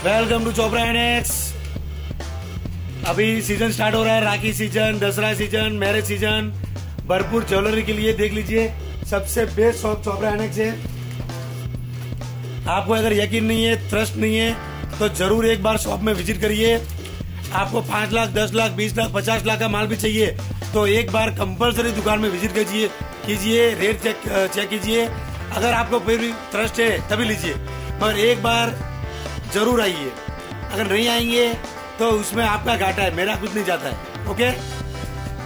Welcome to Chopra annex. अभी season start हो रहा है, Rakhi season, Dussehra season, marriage season. भरपूर ज्वेलरी के लिए देख लीजिए, सबसे बेस्ट शॉप चोपड़ा एनेक्स है। आपको अगर यकीन नहीं है, ट्रस्ट नहीं है, तो जरूर एक बार शॉप में विजिट करिए। आपको 5 लाख, 10 लाख, 20 लाख, 50 लाख का माल भी चाहिए तो एक बार कंपलसरी दुकान में विजिट कीजिए, रेट चेक कीजिए। अगर आपको फिर भी ट्रस्ट है तभी लीजिए, मगर एक बार जरूर आइए। अगर नहीं आएंगे तो उसमें आपका घाटा है, मेरा कुछ नहीं जाता है। Okay,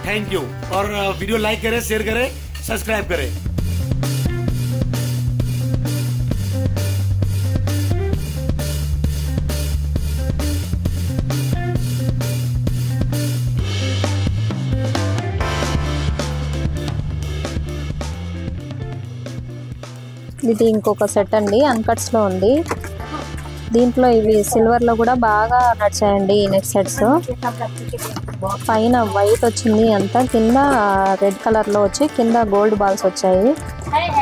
thank you. और वीडियो लाइक करें, शेयर करें, सब्सक्राइब करें। ఇది ఇంకొక సెట్ అండి, అన్కట్స్ లో ఉంది. దీంట్లో ఇవి సిల్వర్ లో కూడా బాగా నచ్చాయండి ఈ నెక్ సెట్స్. పైన వైట్ వచ్చింది అంతా, కింద రెడ్ కలర్ లో వచ్చి కింద గోల్డ్ బాల్స్ వచ్చాయి.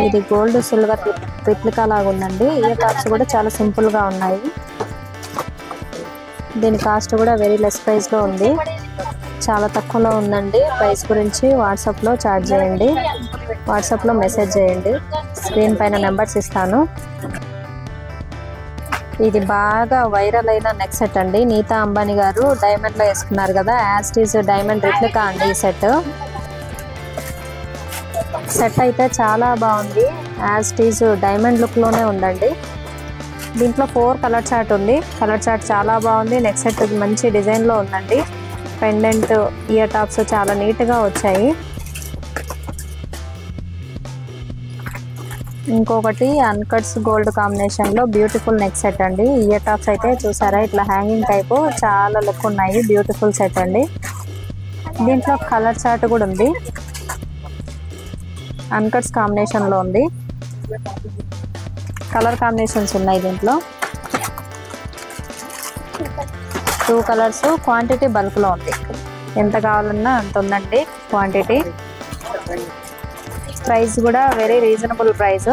ఇది గోల్డ్ సిల్వర్ రిప్లికా లాగా ఉందండి. ఇయర్ టాప్స్ కూడా చాలా సింపుల్ గా ఉన్నాయి. దీని కాస్ట్ కూడా వెరీ లెస్ ప్రైస్ లో ఉంది, చాలా తక్కువలో ఉందండి. ప్రైస్ గురించి వాట్సాప్ లో చాట్ చేయండి, వాట్సాప్ లో మెసేజ్ చేయండి. స్క్రీన్ పైన నెంబర్స్ ఇస్తాను. ఇది బాగా వైరల్ అయిన నెక్ సెట్ అండి. నీతా అంబానీ గారు డైమండ్ లో వేసుకున్నారు కదా, యాస్టీజ్ డైమండ్ రిప్లికా అండి ఈ సెట్. సెట్ అయితే చాలా బాగుంది, యాస్టీజ్ డైమండ్ లుక్ లోనే ఉందండి. దీంట్లో 4 కలర్ చార్ట్ ఉంది. కలర్ చార్ట్ చాలా బాగుంది. నెక్ సెట్ మంచి డిజైన్ లో ఉందండి. పెండెంట్, ఇయర్ టాప్స్ చాలా నీట్ గా వచ్చాయి. ఇంకొకటి అన్కట్స్ గోల్డ్ కాంబినేషన్ లో బ్యూటిఫుల్ నెక్ సెట్ అండి. ఇయర్ టాప్స్ అయితే చూసారా, ఇట్లా హ్యాంగింగ్ టైప్ చాలా లుక్ ఉన్నాయి. బ్యూటిఫుల్ సెట్ అండి. దీంట్లో కలర్ చార్ట్ కూడా ఉంది, అన్కట్స్ కాంబినేషన్ లో ఉంది. కలర్ కాంబినేషన్స్ ఉన్నాయి దీంట్లో. 2 కలర్స్. క్వాంటిటీ బల్క్ లో ఉంది, ఎంత కావాలన్నా అంత ఉందండి క్వాంటిటీ. ప్రైస్ కూడా వెరీ రీజనబుల్ ప్రైస్.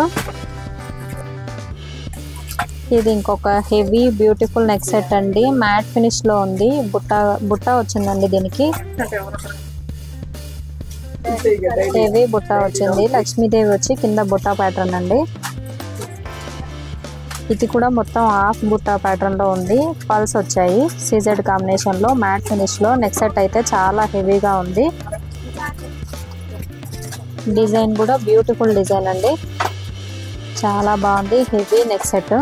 ఇది ఇంకొక హెవీ బ్యూటిఫుల్ నెక్ సెట్ అండి, మ్యాట్ ఫినిష్ లో ఉంది. బుట్ట వచ్చిందండి దీనికి, హెవీ బుట్ట వచ్చింది. లక్ష్మీదేవి వచ్చి కింద బుట్ట ప్యాటర్న్ అండి. ఇది కూడా మొత్తం హాఫ్ బుట్ట ప్యాటర్న్ లో ఉంది. పల్స్ వచ్చాయి సీజెడ్ కాంబినేషన్ లో, మ్యాట్ ఫినిష్ లో. నెక్ సెట్ అయితే చాలా హెవీగా ఉంది. డిజైన్ కూడా బ్యూటిఫుల్ డిజైన్ అండి, చాలా బాగుంది. Heavy neck set.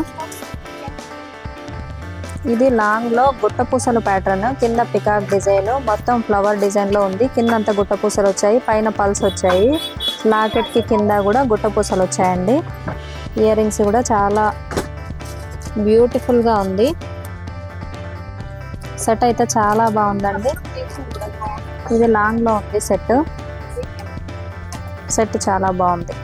ఇది లాంగ్ లో గుట్ట పూసలు ప్యాటర్న్, కింద పికాక్ డిజైన్, మొత్తం ఫ్లవర్ డిజైన్ లో ఉంది. కింద అంతా గుట్ట పూసలు వచ్చాయి, పైన పల్స్ వచ్చాయి. లాకెట్ కి కింద కూడా గుట్ట పూసలు వచ్చాయండి. ఇయర్ రింగ్స్ కూడా చాలా బ్యూటిఫుల్ గా ఉంది. సెట్ అయితే చాలా బాగుందండి. ఇది లాంగ్ లో ఉంది సెట్. సెట్ చాలా బాగుంది.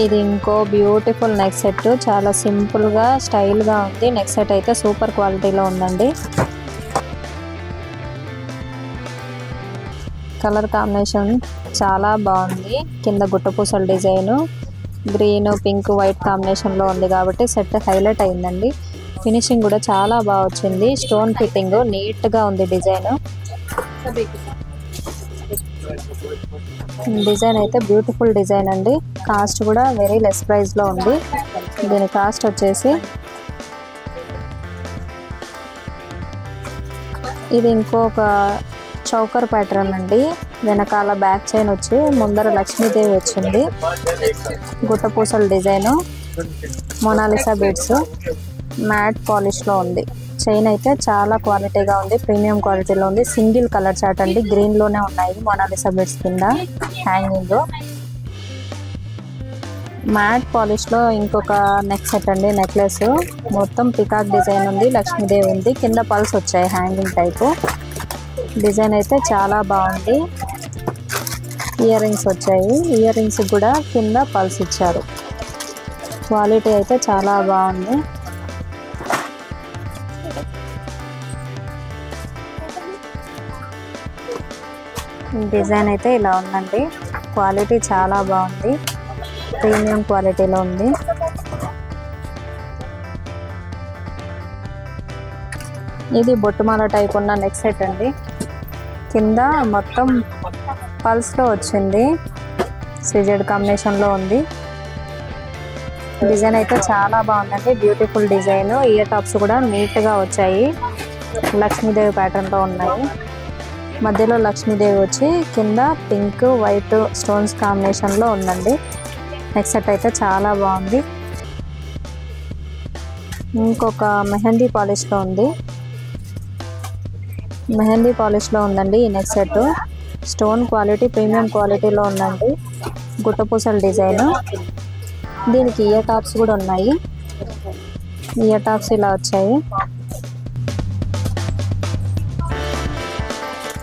ఇది ఇంకో బ్యూటిఫుల్ నెక్ సెట్, చాలా సింపుల్ గా స్టైల్ గా ఉంది. నెక్ సెట్ అయితే సూపర్ క్వాలిటీలో ఉందండి. కలర్ కాంబినేషన్ చాలా బాగుంది. కింద గుట్టపూసల design, green, pink, white combination లో ఉంది కాబట్టి సెట్ హైలైట్ అయిందండి. ఫినిషింగ్ కూడా చాలా బాగా వచ్చింది. స్టోన్ ఫిట్టింగ్ నీట్ గా ఉంది. డిజైన్ అయితే బ్యూటిఫుల్ డిజైన్ అండి. కాస్ట్ కూడా వెరీ లెస్ ప్రైస్ లో ఉంది. దీని కాస్ట్ వచ్చేసి, ఇది ఇంకొక చౌకర్ ప్యాటర్న్ అండి. వెనకాల బ్యాక్ చైన్ వచ్చి ముందర లక్ష్మీదేవి వచ్చింది. గుట్టపూసల design, Mona Lisa beads, matte polish లో ఉంది. చైన్ అయితే చాలా క్వాలిటీగా ఉంది, ప్రీమియం క్వాలిటీలో ఉంది. సింగిల్ కలర్ చార్ట్ అండి, గ్రీన్ లోనే ఉన్నాయి మొనాలిసా బీడ్స్ కింద హ్యాంగింగ్. మ్యాట్ పాలిష్ లో ఇంకొక నెక్ సెట్ అండి, నెక్లెస్. మొత్తం పికాక్ డిజైన్ ఉంది, లక్ష్మీదేవి ఉంది, కింద పల్స్ వచ్చాయి హ్యాంగింగ్ టైపు. డిజైన్ అయితే చాలా బాగుంది. ఇయర్ రింగ్స్ వచ్చాయి, ఇయర్ రింగ్స్ కూడా కింద పల్స్ ఇచ్చారు. క్వాలిటీ అయితే చాలా బాగుంది. డిజైన్ అయితే ఇలా ఉందండి, క్వాలిటీ చాలా బాగుంది, ప్రీమియం క్వాలిటీలో ఉంది. ఇది బొట్టుమాల టైప్ ఉన్న నెక్ సెట్ అండి. కింద మొత్తం పల్స్లో వచ్చింది, సిజెడ్ కాంబినేషన్లో ఉంది. డిజైన్ అయితే చాలా బాగుందండి, బ్యూటిఫుల్ డిజైన్. ఇయర్ టాప్స్ కూడా నీట్గా వచ్చాయి, లక్ష్మీదేవి ప్యాటర్న్లో ఉన్నాయి. మధ్యలో లక్ష్మీదేవి వచ్చి కింద పింక్ వైట్ స్టోన్స్ కాంబినేషన్లో ఉందండి. నెక్ సెట్ అయితే చాలా బాగుంది. ఇంకొక మెహందీ పాలిష్లో ఉంది, మెహందీ పాలిష్లో ఉందండి ఈ neck set. Stone quality premium క్వాలిటీలో ఉందండి, గుట్టపూసల డిజైన్. దీనికి ఇయర్ టాప్స్ కూడా ఉన్నాయి, ఇయర్ టాప్స్ ఇలా వచ్చాయి.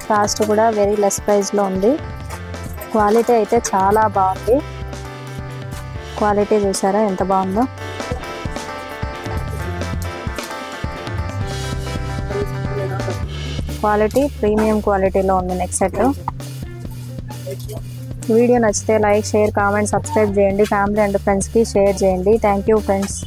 కాస్ట్ కూడా వెరీ లెస్ ప్రైస్లో ఉంది. క్వాలిటీ అయితే చాలా బాగుంది, క్వాలిటీ చూసారా ఎంత బాగుందో. క్వాలిటీ ప్రీమియం క్వాలిటీలో ఉంది నెక్ సెట్. వీడియో నచ్చితే లైక్, షేర్, కామెంట్, సబ్స్క్రైబ్ చేయండి. ఫ్యామిలీ అండ్ ఫ్రెండ్స్కి షేర్ చేయండి. Thank you friends.